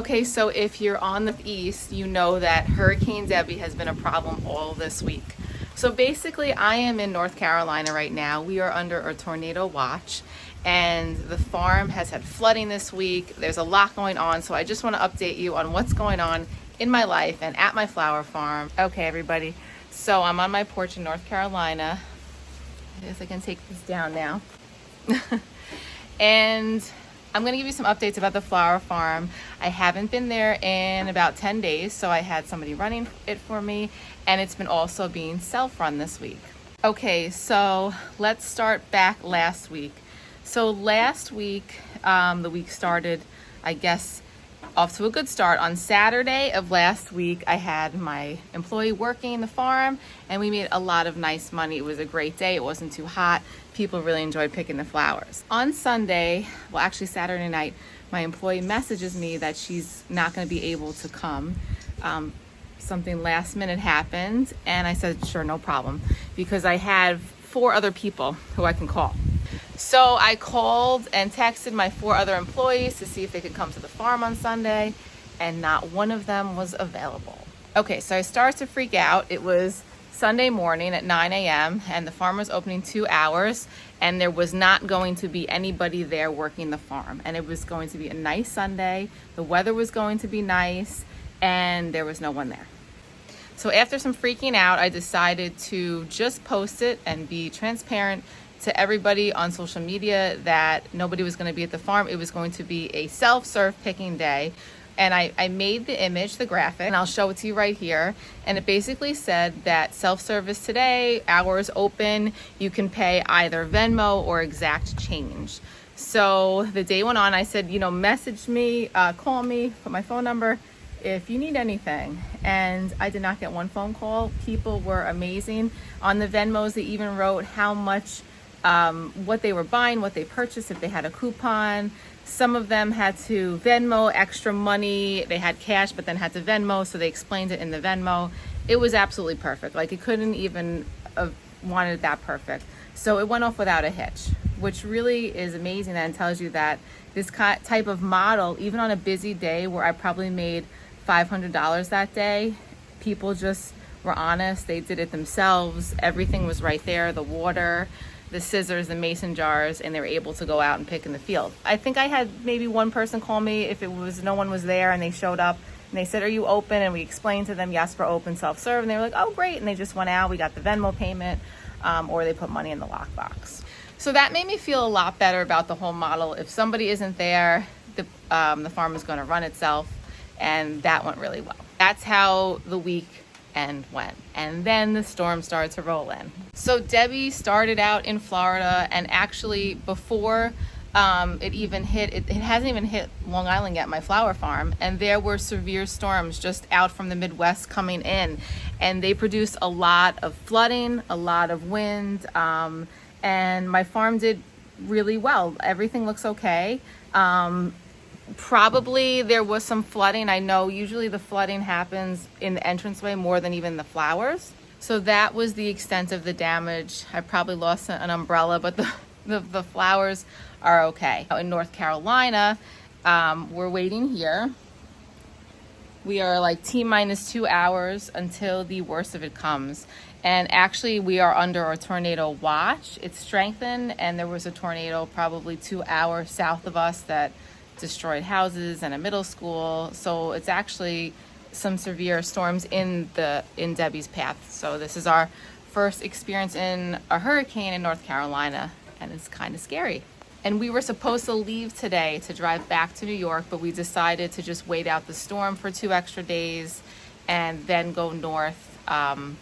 Okay, so if you're on the east, you know that Hurricane Debby has been a problem all this week. So basically, I am in North Carolina right now. We are under a tornado watch, and the farm has had flooding this week. There's a lot going on, so I just want to update you on what's going on in my life and at my flower farm. Okay, everybody, so I'm on my porch in North Carolina. I guess I can take this down now. And I'm going to give you some updates about the flower farm. I haven't been there in about 10 days, so I had somebody running it for me, and it's been also being self-run this week. Okay, so let's start back last week. So last week, the week started, I guess, off to a good start. On Saturday of last week, I had my employee working the farm, and we made a lot of nice money. It was a great day. It wasn't too hot. People really enjoyed picking the flowers. On Sunday, well, actually Saturday night, my employee messages me that she's not going to be able to come. Something last minute happened, and I said, sure, no problem, because I have 4 other people who I can call. So I called and texted my 4 other employees to see if they could come to the farm on Sunday, and not one of them was available. Okay, so I started to freak out. It was Sunday morning at 9 a.m. and the farm was opening 2 hours, and there was not going to be anybody there working the farm. And it was going to be a nice Sunday. The weather was going to be nice, and there was no one there. So after some freaking out, I decided to just post it and be transparent to everybody on social media that nobody was going to be at the farm. It was going to be a self-serve picking day. And I made the image, the graphic, and I'll show it to you right here. And it basically said that self-service today, hours open, you can pay either Venmo or exact change. So the day went on, I said, message me, call me, put my phone number if you need anything. And I did not get one phone call. People were amazing. On the Venmos, they even wrote how much, what they were buying, what they purchased, if they had a coupon. Some of them had to Venmo extra money. They had cash, but then had to Venmo, so they explained it in the Venmo. It was absolutely perfect. Like, it couldn't even have wanted it that perfect. So it went off without a hitch, which really is amazing, and tells you that this type of model, even on a busy day where I probably made $500 that day, people just were honest. They did it themselves. Everything was right there, the water, the scissors, the mason jars, and they were able to go out and pick in the field. I think I had maybe one person call me if it was no one was there, and they showed up and they said, are you open? And we explained to them, yes, we're open, self-serve. And they were like, oh, great. And they just went out. We got the Venmo payment, or they put money in the lockbox. So that made me feel a lot better about the whole model. If somebody isn't there, the farm is going to run itself, and that went really well. That's how the week and went. And then the storm started to roll in. So Debby started out in Florida, and actually before it even hit, it hasn't even hit Long Island yet, my flower farm, and there were severe storms just out from the Midwest coming in, and they produced a lot of flooding, a lot of wind, and my farm did really well. Everything looks okay. Probably there was some flooding. I know usually the flooding happens in the entranceway more than even the flowers. So that was the extent of the damage. I probably lost an umbrella, but the flowers are okay. In North Carolina, we're waiting here. We are like T-minus 2 hours until the worst of it comes. And actually we are under a tornado watch. It's strengthened, and there was a tornado probably 2 hours south of us that destroyed houses and a middle school. So it's actually some severe storms in Debby's path. So this is our first experience in a hurricane in North Carolina, and it's kind of scary. And we were supposed to leave today to drive back to New York, but we decided to just wait out the storm for 2 extra days and then go north on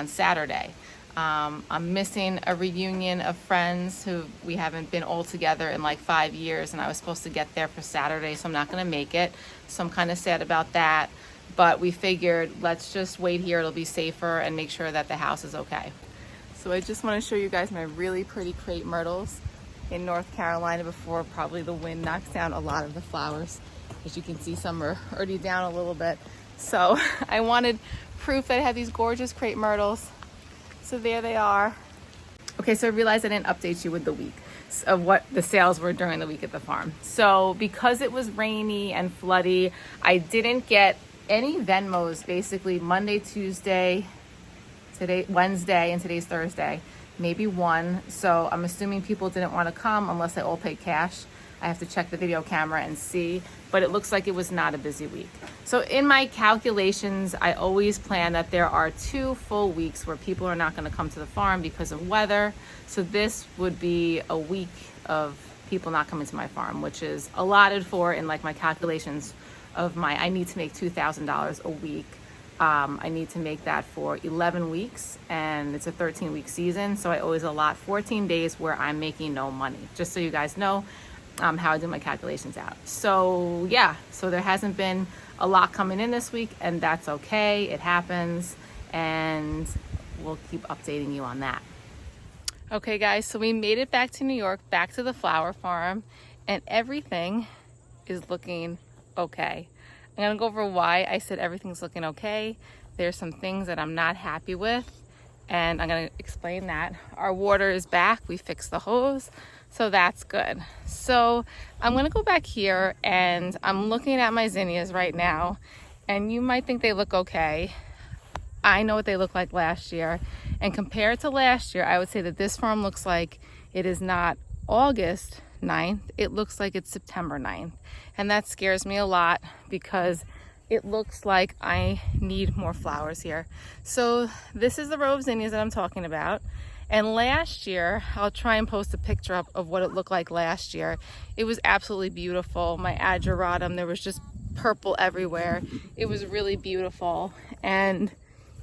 Saturday. I'm missing a reunion of friends who we haven't been all together in like 5 years, and I was supposed to get there for Saturday, so I'm not going to make it. So I'm kind of sad about that, but we figured let's just wait here. It'll be safer, and make sure that the house is okay. So I just want to show you guys my really pretty crepe myrtles in North Carolina before probably the wind knocks down a lot of the flowers. As you can see, some are already down a little bit. So I wanted proof that I had these gorgeous crepe myrtles. So there they are. Okay, so I realized I didn't update you with the week of what the sales were during the week at the farm. So because it was rainy and floody, I didn't get any Venmos basically Monday, Tuesday, today, Wednesday, and today's Thursday. Maybe one. So I'm assuming people didn't want to come unless they all paid cash. I have to check the video camera and see, but it looks like it was not a busy week. So in my calculations, I always plan that there are 2 full weeks where people are not going to come to the farm because of weather. So this would be a week of people not coming to my farm, which is allotted for in like my calculations of my, I need to make $2,000 a week. I need to make that for 11 weeks and it's a 13-week season. So I always allot 14 days where I'm making no money, just so you guys know how I do my calculations out. So yeah, so there hasn't been a lot coming in this week and that's okay. It happens and we'll keep updating you on that. Okay guys, so we made it back to New York, back to the flower farm, and everything is looking okay. I'm gonna go over why I said everything's looking okay. There's some things that I'm not happy with, and I'm gonna explain that. Our water is back, we fixed the hose, so that's good. So I'm gonna go back here and I'm looking at my zinnias right now, and you might think they look okay. I know what they looked like last year, and compared to last year, I would say that this farm looks like it is not August 9th, it looks like it's September 9th. And that scares me a lot because it looks like I need more flowers here. So this is the row of zinnias that I'm talking about. And last year, I'll try and post a picture up of what it looked like last year. It was absolutely beautiful. My ageratum, there was just purple everywhere. It was really beautiful. And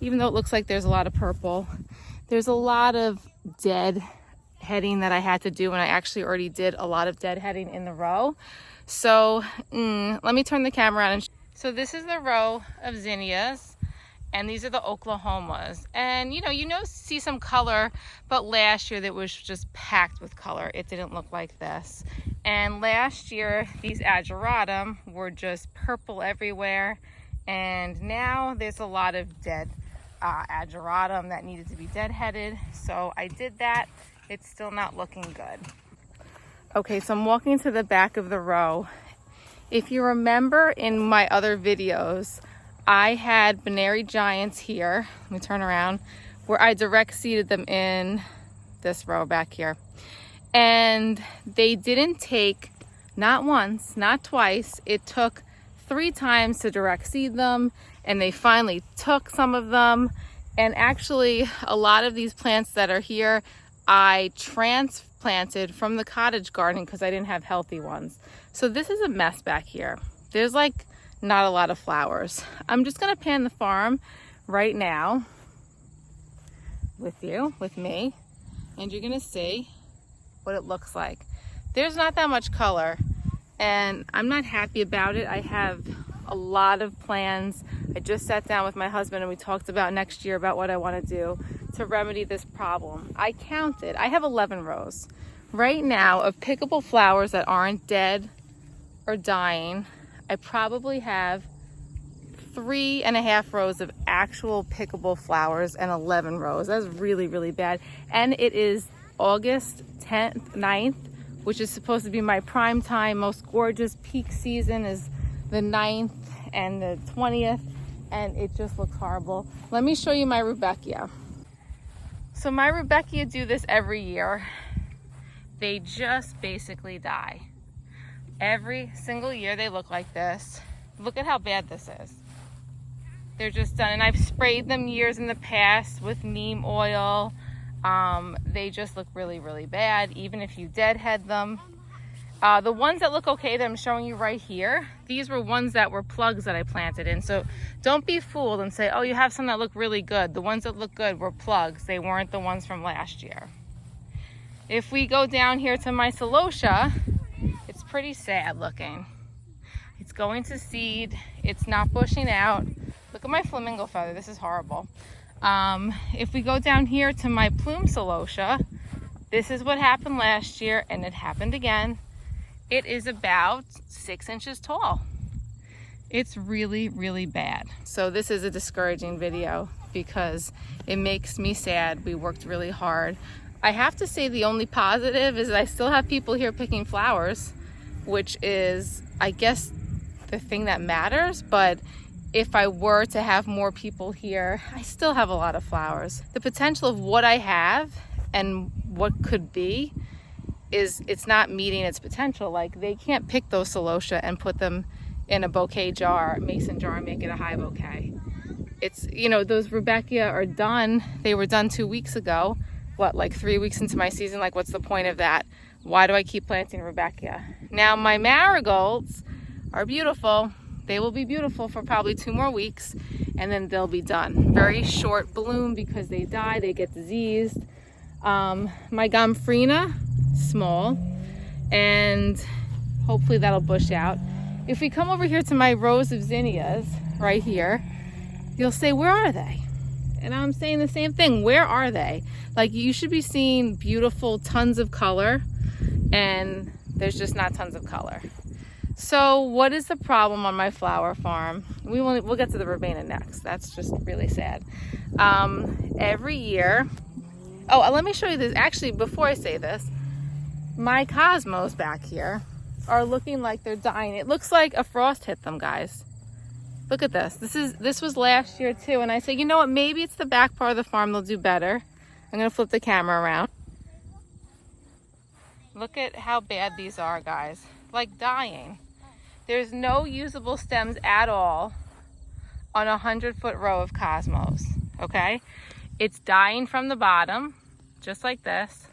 even though it looks like there's a lot of purple, there's a lot of dead heading that I had to do, and I actually already did a lot of dead heading in the row. So let me turn the camera on. So this is the row of zinnias, and these are the Oklahomas. And you see some color, but last year that was just packed with color. It didn't look like this. And last year, these ageratum were just purple everywhere. And now there's a lot of dead ageratum that needed to be deadheaded. So I did that. It's still not looking good. Okay, so I'm walking to the back of the row. If you remember in my other videos, I had Benary Giants here. Let me turn around. Where I direct seeded them in this row back here. And they didn't take, not once, not twice, it took 3 times to direct seed them, and they finally took some of them. And actually, a lot of these plants that are here, I transplanted from the cottage garden because I didn't have healthy ones. So this is a mess back here. There's like not a lot of flowers. I'm just gonna pan the farm right now with me, and you're gonna see what it looks like. There's not that much color, and I'm not happy about it. I have a lot of plans. I just sat down with my husband and we talked about next year about what I want to do to remedy this problem. I counted, I have 11 rows right now of pickable flowers that aren't dead or dying. I probably have 3.5 rows of actual pickable flowers and 11 rows. That's really, really bad. And it is August 9th, which is supposed to be my prime time, most gorgeous peak season is the 9th and the 20th, and it just looks horrible. Let me show you my Rudbeckia. So my Rudbeckia do this every year. They just basically die. Every single year they look like this. Look at how bad this is. They're just done, and I've sprayed them years in the past with neem oil. They just look really, really bad, even if you deadhead them. The ones that look okay that I'm showing you right here, these were ones that were plugs that I planted in. So don't be fooled and say, oh, you have some that look really good. The ones that look good were plugs. They weren't the ones from last year. If we go down here to my celosia, it's pretty sad looking. It's going to seed. It's not bushing out. Look at my flamingo feather. This is horrible. If we go down here to my plume celosia, this is what happened last year, and it happened again. It is about 6 inches tall. It's really, really bad. So this is a discouraging video because it makes me sad. We worked really hard. I have to say the only positive is I still have people here picking flowers, which is, I guess, the thing that matters. But if I were to have more people here, I still have a lot of flowers. The potential of what I have and what could be it's not meeting its potential. Like, they can't pick those celosia and put them in a bouquet jar, mason jar, and make it a high bouquet. It's, you know, those Rudbeckia are done. They were done 2 weeks ago. What, like 3 weeks into my season? Like, what's the point of that? Why do I keep planting Rudbeckia? Now, my marigolds are beautiful. They will be beautiful for probably 2 more weeks, and then they'll be done. Very short bloom because they die, they get diseased. My Gomphrena, small, and hopefully that'll bush out. If we come over here to my rows of zinnias right here, you'll say, where are they? And I'm saying the same thing. Where are they? Like, you should be seeing beautiful tons of color, and there's just not tons of color. So what is the problem on my flower farm? We'll get to the verbena next. That's just really sad. Every year, let me show you this. Actually, before I say this, my cosmos back here are looking like they're dying. It looks like a frost hit them, guys. Look at this. This was last year too, and I said, you know what? Maybe it's the back part of the farm. They'll do better. I'm gonna flip the camera around. Look at how bad these are, guys. Like dying. There's no usable stems at all on a 100-foot row of cosmos. Okay, it's dying from the bottom, just like this.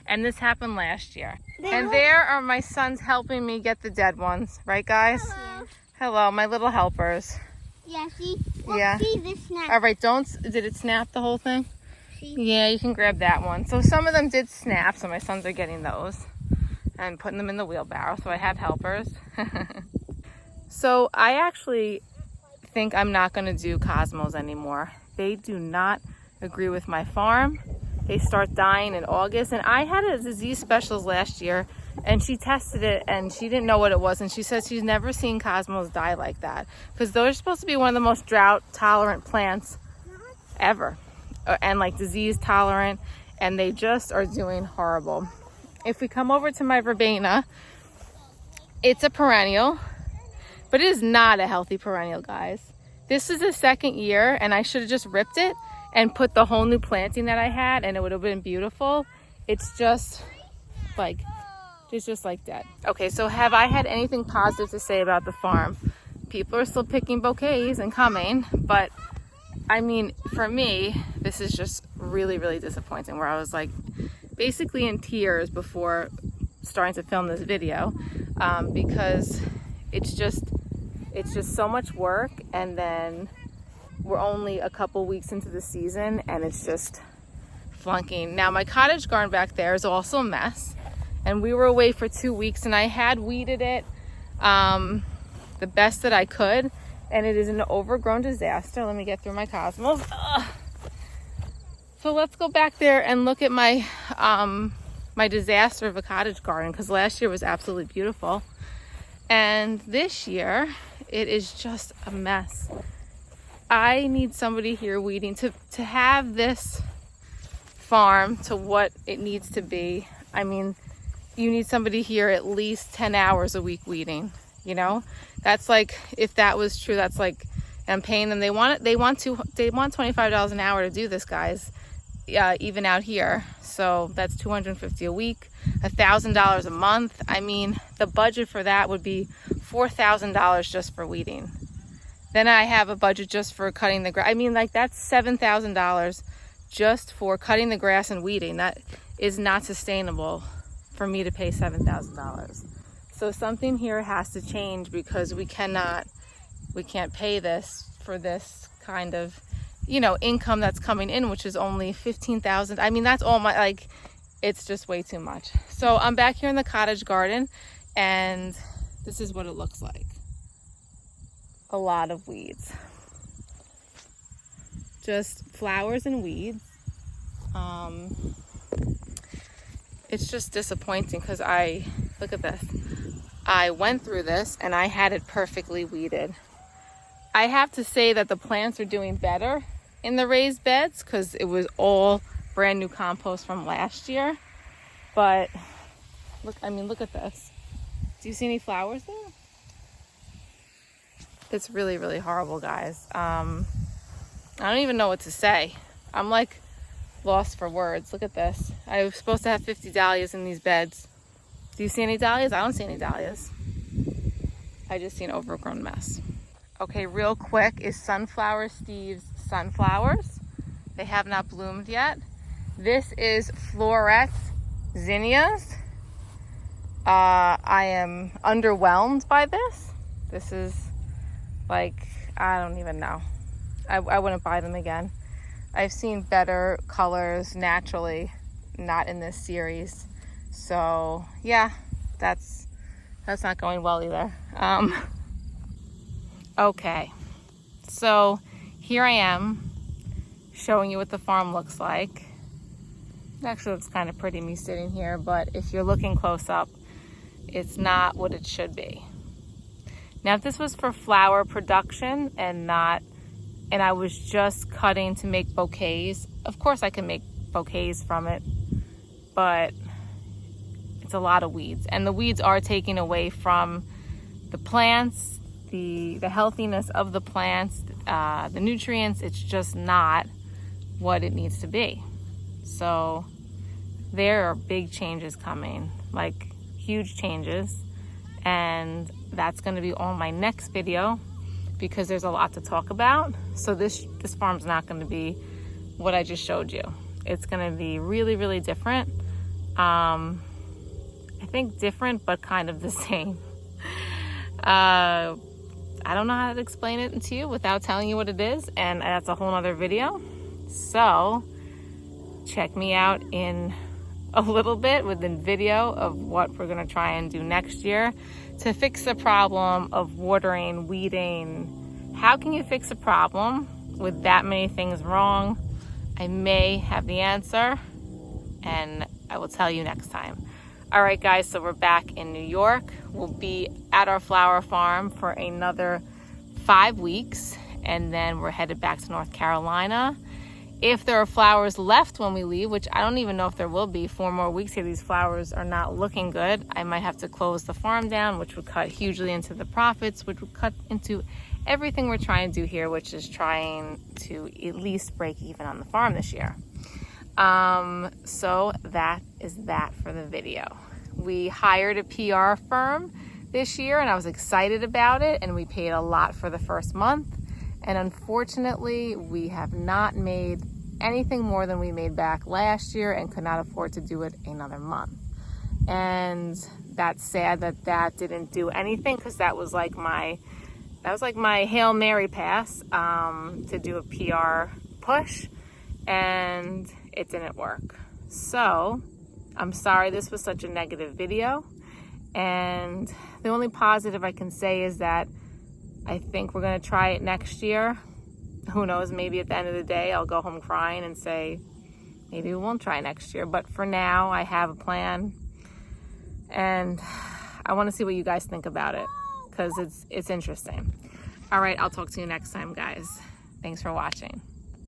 And this happened last year. And there are my sons helping me get the dead ones, right, guys? Hello. Hello, my little helpers. Yeah, see? Look, Yeah. see this snap. All right, did it snap the whole thing? See? Yeah, you can grab that one. So some of them did snap, so my sons are getting those and putting them in the wheelbarrow, so I have helpers. So I actually think I'm not gonna do cosmos anymore. They do not agree with my farm. They start dying in August, and I had a disease specialist last year, and she tested it and she didn't know what it was, and she says she's never seen cosmos die like that, because those are supposed to be one of the most drought tolerant plants ever, and like disease tolerant, and they just are doing horrible. If we come over to my verbena, it's a perennial, but it is not a healthy perennial, guys. This is the second year, and I should have just ripped it and put the whole new planting that I had, and it would have been beautiful. It's just like dead. Okay, so have I had anything positive to say about the farm? People are still picking bouquets and coming, but I mean, for me, this is just really, really disappointing, where I was like basically in tears before starting to film this video, because it's just so much work, and then we're only a couple weeks into the season and it's just flunking. Now my cottage garden back there is also a mess, and we were away for 2 weeks, and I had weeded it the best that I could, and it is an overgrown disaster. Let me get through my cosmos. Ugh. So let's go back there and look at my my disaster of a cottage garden, because last year was absolutely beautiful, and this year it is just a mess. I need somebody here weeding to have this farm to what it needs to be. I mean, you need somebody here at least 10 hours a week weeding, you know? That's like, if that was true, that's like, I'm paying them. They want $25 an hour to do this, guys, even out here. So that's $250 a week, $1,000 a month. I mean, the budget for that would be $4,000 just for weeding. Then I have a budget just for cutting the grass. I mean, like, that's $7,000 just for cutting the grass and weeding. That is not sustainable for me to pay $7,000. So something here has to change, because we can't pay this for this kind of, you know, income that's coming in, which is only $15,000. I mean, that's all it's just way too much. So I'm back here in the cottage garden, and this is what it looks like. A lot of weeds, just flowers and weeds. It's just disappointing, because look at this. I went through this and I had it perfectly weeded. I have to say that the plants are doing better in the raised beds, because it was all brand new compost from last year. But look, I mean, look at this. Do you see any flowers there? It's really, really horrible, guys. I don't even know what to say. I'm like lost for words. Look at this. I was supposed to have 50 dahlias in these beds. Do you see any dahlias? I don't see any dahlias. I just see an overgrown mess. Okay, real quick is Sunflower Steve's sunflowers. They have not bloomed yet. This is Floret zinnias. I am underwhelmed by this. This is like, I don't even know. I wouldn't buy them again. I've seen better colors naturally, not in this series. So yeah, that's not going well either. Okay, so here I am showing you what the farm looks like. It actually looks kind of pretty, me sitting here, but if you're looking close up, it's not what it should be. Now, if this was for flower production and I was just cutting to make bouquets, of course I can make bouquets from it, but it's a lot of weeds. And the weeds are taking away from the plants, the healthiness of the plants, the nutrients. It's just not what it needs to be. So there are big changes coming, like huge changes. And that's going to be on my next video because there's a lot to talk about. So this farm's not going to be what I just showed you. It's going to be really, really different. I think different, but kind of the same. I don't know how to explain it to you without telling you what it is, and that's a whole nother video. So check me out in a little bit with the video of what we're going to try and do next year to fix the problem of watering, weeding. How can you fix a problem with that many things wrong? I may have the answer, and I will tell you next time. All right, guys, so we're back in New York. We'll be at our flower farm for another 5 weeks, and then we're headed back to North Carolina. If there are flowers left when we leave, which I don't even know if there will be, 4 more weeks here, these flowers are not looking good. I might have to close the farm down, which would cut hugely into the profits, which would cut into everything we're trying to do here, which is trying to at least break even on the farm this year. So that is that for the video. We hired a PR firm this year, and I was excited about it, and we paid a lot for the first month. And unfortunately, we have not made anything more than we made back last year and could not afford to do it another month. And that's sad that didn't do anything, because that was like my Hail Mary pass to do a PR push, and it didn't work. So I'm sorry this was such a negative video, and the only positive I can say is that I think we're going to try it next year. Who knows, maybe at the end of the day I'll go home crying and say maybe we won't try next year, but for now I have a plan, and I want to see what you guys think about it, because it's interesting. All right, I'll talk to you next time, guys. Thanks for watching.